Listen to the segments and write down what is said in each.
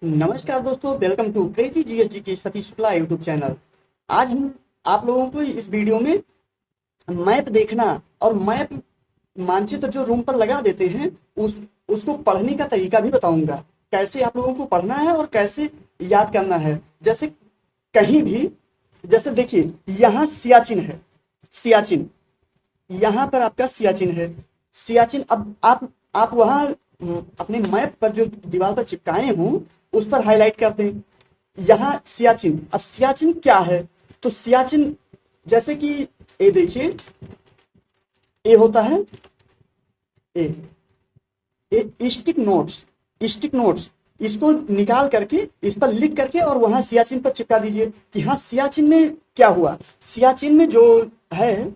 नमस्कार दोस्तों, welcome to crazy GST की सतीश शुक्ला यूट्यूब चैनल। आज हम आप लोगों को इस वीडियो में मैप देखना और मैप मानचित्र जो रूम पर लगा देते हैं उसको पढ़ने का तरीका भी बताऊंगा। कैसे आप लोगों को पढ़ना है और कैसे याद करना है। जैसे कहीं भी, जैसे देखिए यहाँ सियाचिन है, सियाचिन यहाँ पर आपका सियाचिन है। सियाचिन अब आप वहाँ अपने मैप पर जो दीवार पर चिपकाए हों उस पर हाईलाइट कर दें। यहाँ सियाचिन, अब सियाचिन क्या है? तो सियाचिन जैसे कि ये देखिए, ये होता है ये स्टिक नोट्स इसको निकाल करके इस पर लिख करके और वहां सियाचिन पर चिपका दीजिए कि हाँ सियाचिन में क्या हुआ। सियाचिन में जो है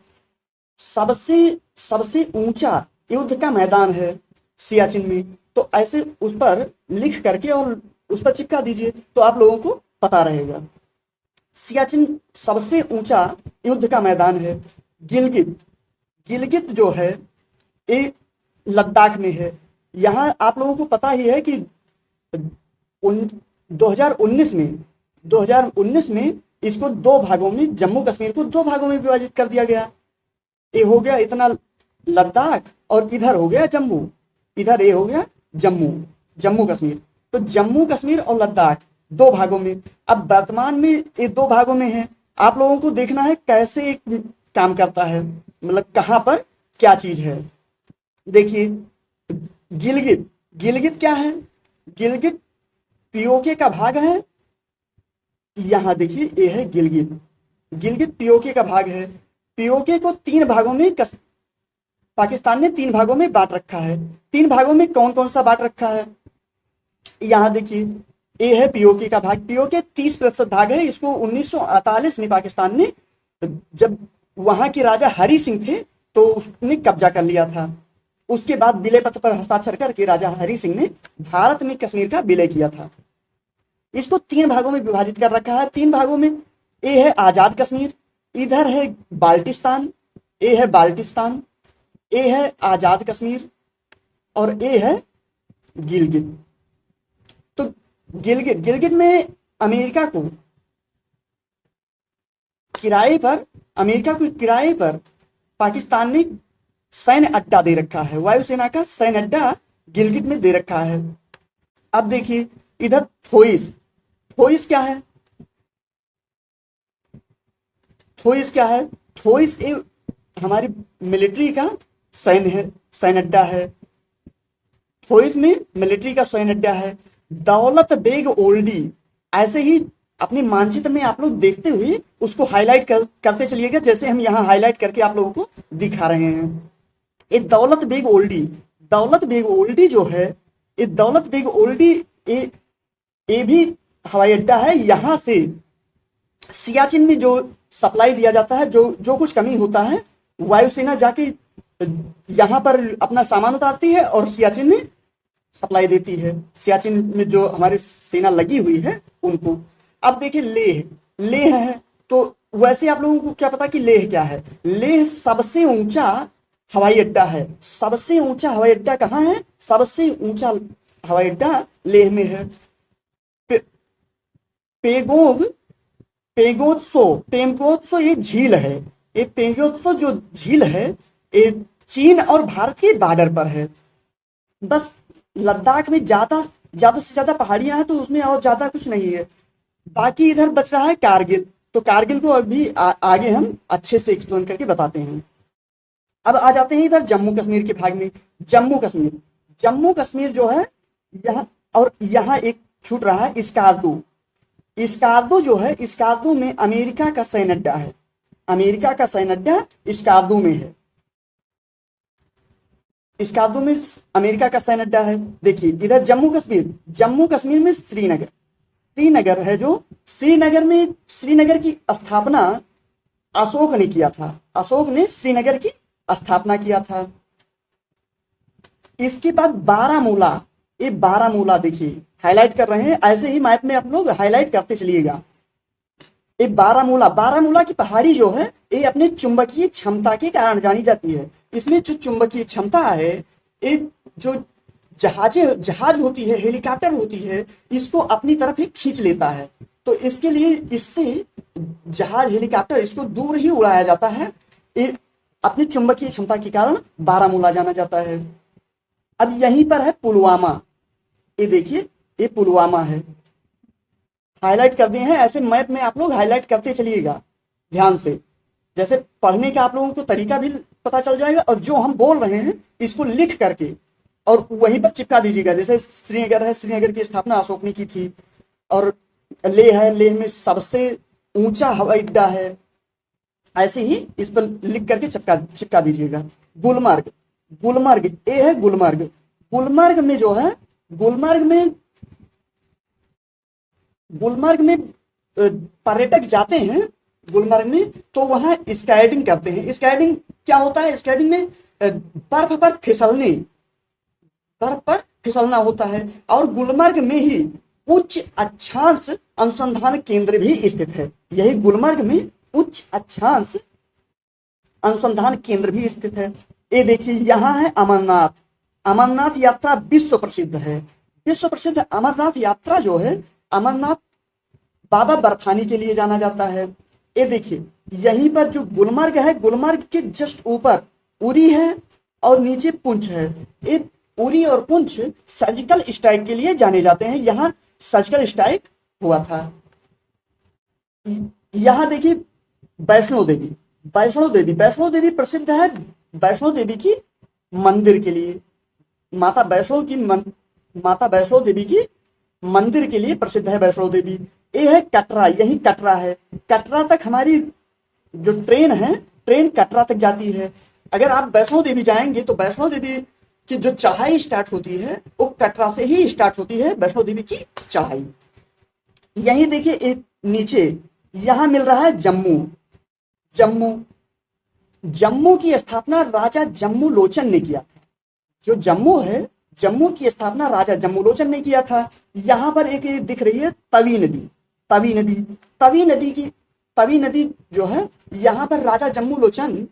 सबसे सबसे ऊंचा युद्ध का मैदान है सियाचिन में। तो ऐसे उस पर लिख करके और उस पर चिपका दीजिए तो आप लोगों को पता रहेगा। सियाचिन सबसे ऊंचा युद्ध का मैदान है। गिलगित, गिलगित जो है ये लद्दाख में है। यहाँ आप लोगों को पता ही है कि 2019 में इसको दो भागों में, जम्मू कश्मीर को दो भागों में विभाजित कर दिया गया। ये हो गया इतना लद्दाख और इधर हो गया जम्मू, इधर ये हो गया जम्मू कश्मीर। तो जम्मू कश्मीर और लद्दाख दो भागों में। अब वर्तमान में ये दो भागों में है। आप लोगों को देखना है कैसे काम करता है, मतलब कहां पर क्या चीज है। देखिए गिलगित, गिलगित क्या है? गिलगित पीओके का भाग है। यहां देखिए ये है गिलगित, गिलगित पीओके का भाग है। पीओके को तीन भागों में पाकिस्तान ने तीन भागों में बांट रखा है। तीन भागों में कौन कौन सा बांट रखा है? यहाँ देखिए ये है पीओके का भाग। पीओके 30% भाग है। इसको 1948 में पाकिस्तान ने, जब वहां के राजा हरि सिंह थे तो उसने कब्जा कर लिया था। उसके बाद विलय पत्र पर हस्ताक्षर करके राजा हरि सिंह ने भारत में कश्मीर का विलय किया था। इसको तीन भागों में विभाजित कर रखा है। तीन भागों में ये है आजाद कश्मीर, इधर है बाल्टिस्तान, ये है बाल्टिस्तान, ये है आजाद कश्मीर और ये है गिलगित। तो गिलगित में अमेरिका को किराए पर पाकिस्तान ने सैन्य अड्डा दे रखा है। वायुसेना का सैन्य अड्डा गिलगित में दे रखा है। अब देखिए इधर थोइस क्या है? थोइस ये हमारी मिलिट्री का सैन्य अड्डा है। थोइस में मिलिट्री का सैन्य अड्डा है। दौलत बेग ओल्डी, ऐसे ही अपने मानचित्र में आप लोग देखते हुए उसको हाईलाइट करते चलिएगा, जैसे हम यहाँ हाईलाइट करके आप लोगों को दिखा रहे हैं। ये दौलत बेग ओल्डी जो है, ये दौलत बेग ओल्डी ये भी हवाई अड्डा है। यहाँ से सियाचिन में जो सप्लाई दिया जाता है, जो कुछ कमी होता है, वायुसेना जाके यहाँ पर अपना सामान उतारती है और सियाचिन में सप्लाई देती है। सियाचिन में जो हमारी सेना लगी हुई है उनको। अब देखिए लेह है। तो वैसे आप लोगों को क्या पता कि लेह क्या है? लेह सबसे ऊंचा हवाई अड्डा है। सबसे ऊंचा हवाई अड्डा कहाँ है? सबसे ऊंचा हवाई अड्डा लेह में है। पेंगोत्सो ये झील है। ये पेंगोत्सो जो झील है ये चीन और भारत के बॉर्डर पर है। बस लद्दाख में ज्यादा से ज्यादा पहाड़ियां हैं तो उसमें और ज्यादा कुछ नहीं है। बाकी इधर बच रहा है कारगिल। तो कारगिल को अभी आगे हम अच्छे से एक्सप्लेन करके बताते हैं। अब आ जाते हैं इधर जम्मू कश्मीर के भाग में। जम्मू कश्मीर जो है यहाँ, और यहाँ एक छूट रहा है स्कार्दो जो है, स्कार्दो में अमेरिका का सैन्य अड्डा है। अमेरिका का सैन्य अड्डा स्कार्दो में है। स्कार्दो में अमेरिका का सैन्य अड्डा है। देखिए इधर जम्मू कश्मीर में श्रीनगर है। जो श्रीनगर की स्थापना अशोक ने किया था। अशोक ने श्रीनगर की स्थापना किया था। इसके बाद बारामूला, ये बारामूला देखिए हाईलाइट कर रहे हैं। ऐसे ही मैप में आप लोग हाईलाइट करते चलिएगा। ये बारामूला की पहाड़ी जो है ये अपने चुंबकीय क्षमता के कारण जानी जाती है। इसमें जो चुंबकीय क्षमता है, ये जो जहाज होती है, हेलीकॉप्टर होती है, इसको अपनी तरफ ही खींच लेता है। तो इसके लिए इससे जहाज हेलीकॉप्टर इसको दूर ही उड़ाया जाता है। ये अपनी चुंबकीय क्षमता के कारण बारामूला जाना जाता है। अब यहीं पर है पुलवामा। ये देखिए, ये पुलवामा है, हाईलाइट कर दिए हैं। ऐसे मैप में आप लोग हाईलाइट करते चलिएगा ध्यान से, जैसे पढ़ने का आप लोगों को तरीका भी पता चल जाएगा, और जो हम बोल रहे हैं इसको लिख करके और वहीं पर चिपका दीजिएगा। जैसे श्रीनगर है, श्रीनगर की स्थापना अशोक ने की थी, और लेह है, लेह में सबसे ऊंचा हवाई अड्डा है। ऐसे ही इस पर लिख करके चिपका दीजिएगा। गुलमर्ग, गुलमर्ग ये है गुलमर्ग। गुलमर्ग में जो है, गुलमर्ग में पर्यटक जाते हैं गुलमर्ग में, तो वहां स्काइडिंग करते हैं। स्काइडिंग क्या होता है? स्काइडिंग में बर्फ पर फिसलना होता है। और गुलमर्ग में ही उच्च अक्षांश अनुसंधान केंद्र भी स्थित है। यही गुलमर्ग में उच्च अक्षांश अनुसंधान केंद्र भी स्थित है। ये देखिए, यहाँ है अमरनाथ। अमरनाथ यात्रा विश्व प्रसिद्ध है। विश्व प्रसिद्ध अमरनाथ यात्रा जो है, अमरनाथ बाबा बर्फानी के लिए जाना जाता है। ये देखिए, यहीं पर जो गुलमर्ग है, गुलमर्ग के जस्ट ऊपर उरी है और नीचे पुंछ है। ये उरी और पुंछ सर्जिकल स्ट्राइक के लिए जाने जाते हैं। यहाँ सर्जिकल स्ट्राइक हुआ था। यहाँ देखिए वैष्णो देवी, वैष्णो देवी प्रसिद्ध है वैष्णो देवी की मंदिर के लिए। माता वैष्णो देवी की मंदिर के लिए प्रसिद्ध है वैष्णो देवी। ये है कटरा, यही कटरा है। कटरा तक हमारी जो ट्रेन है, ट्रेन कटरा तक जाती है। अगर आप वैष्णो देवी जाएंगे तो वैष्णो देवी की जो चढ़ाई स्टार्ट होती है वो कटरा से ही स्टार्ट होती है, वैष्णो देवी की चढ़ाई। यही देखिए एक नीचे यहां मिल रहा है जम्मू की स्थापना राजा जम्मू लोचन ने किया था। जो जम्मू है, जम्मू की स्थापना राजा जम्मू लोचन ने किया था। यहाँ पर एक दिख रही है तवी नदी जो है, यहाँ पर राजा जम्मू लोचन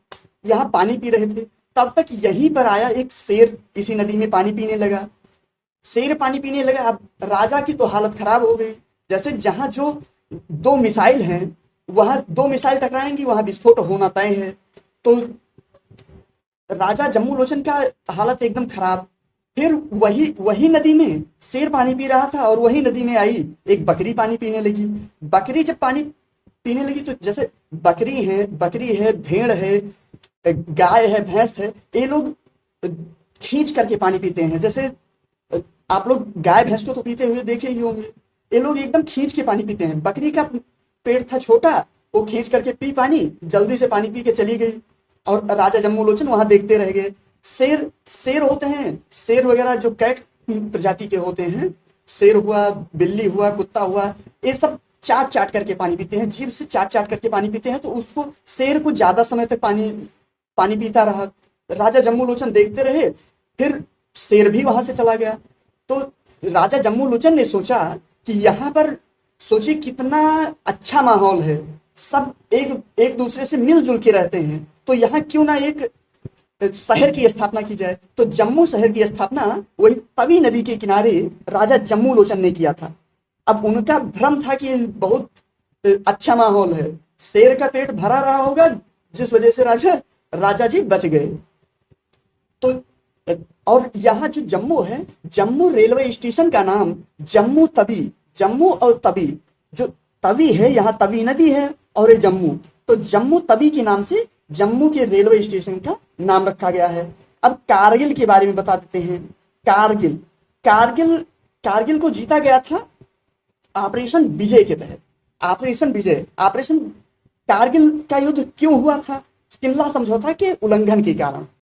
यहाँ पानी पी रहे थे। तब तक यहीं पर आया एक शेर, इसी नदी में पानी पीने लगा। शेर पानी पीने लगा। अब राजा की तो हालत खराब हो गई। जैसे जहां जो दो मिसाइल हैं, वहां दो मिसाइल टकराएंगी, वहां विस्फोट होना तय है। तो राजा जम्मू लोचन का हालत एकदम खराब। फिर वही नदी में शेर पानी पी रहा था, और वही नदी में आई एक बकरी पानी पीने लगी। बकरी जब पानी पीने लगी तो जैसे बकरी है, भेड़ है, गाय है, भैंस है, ये लोग खींच करके पानी पीते हैं। जैसे आप लोग गाय भैंस को तो पीते हुए देखे ही होंगे, ये लोग एकदम खींच के पानी पीते हैं। बकरी का पेट था छोटा, वो खींच करके पी पानी, जल्दी से पानी पी के चली गई, और राजा जम्मू लोचन वहां देखते रह गए। शेर होते हैं, शेर वगैरह जो कैट प्रजाति के होते हैं, शेर हुआ, बिल्ली हुआ, कुत्ता हुआ, ये सब चाट करके पानी पीते हैं, जीभ से चाट करके पानी पीते हैं। तो उसको शेर को ज्यादा समय तक पानी पीता रहा। राजा जम्मू लोचन देखते रहे, फिर शेर भी वहां से चला गया। तो राजा जम्मू लोचन ने सोचा कि यहाँ पर सोचिए कितना अच्छा माहौल है, सब एक दूसरे से मिलजुल के रहते हैं, तो यहाँ क्यों ना एक शहर की स्थापना की जाए। तो जम्मू शहर की स्थापना वही तवी नदी के किनारे राजा जम्मू लोचन ने किया था। अब उनका भ्रम था कि बहुत अच्छा माहौल है, शेर का पेट भरा रहा होगा, जिस वजह से राजा जी बच गए। तो और यहाँ जो जम्मू है, जम्मू रेलवे स्टेशन का नाम जम्मू और तवी, जो तवी है, यहाँ तवी नदी है और ये जम्मू, तो जम्मू तवी के नाम से जम्मू के रेलवे स्टेशन का नाम रखा गया है। अब कारगिल के बारे में बता देते हैं। कारगिल को जीता गया था ऑपरेशन विजय के तहत। ऑपरेशन कारगिल का युद्ध क्यों हुआ था? शिमला समझौता के उल्लंघन के कारण।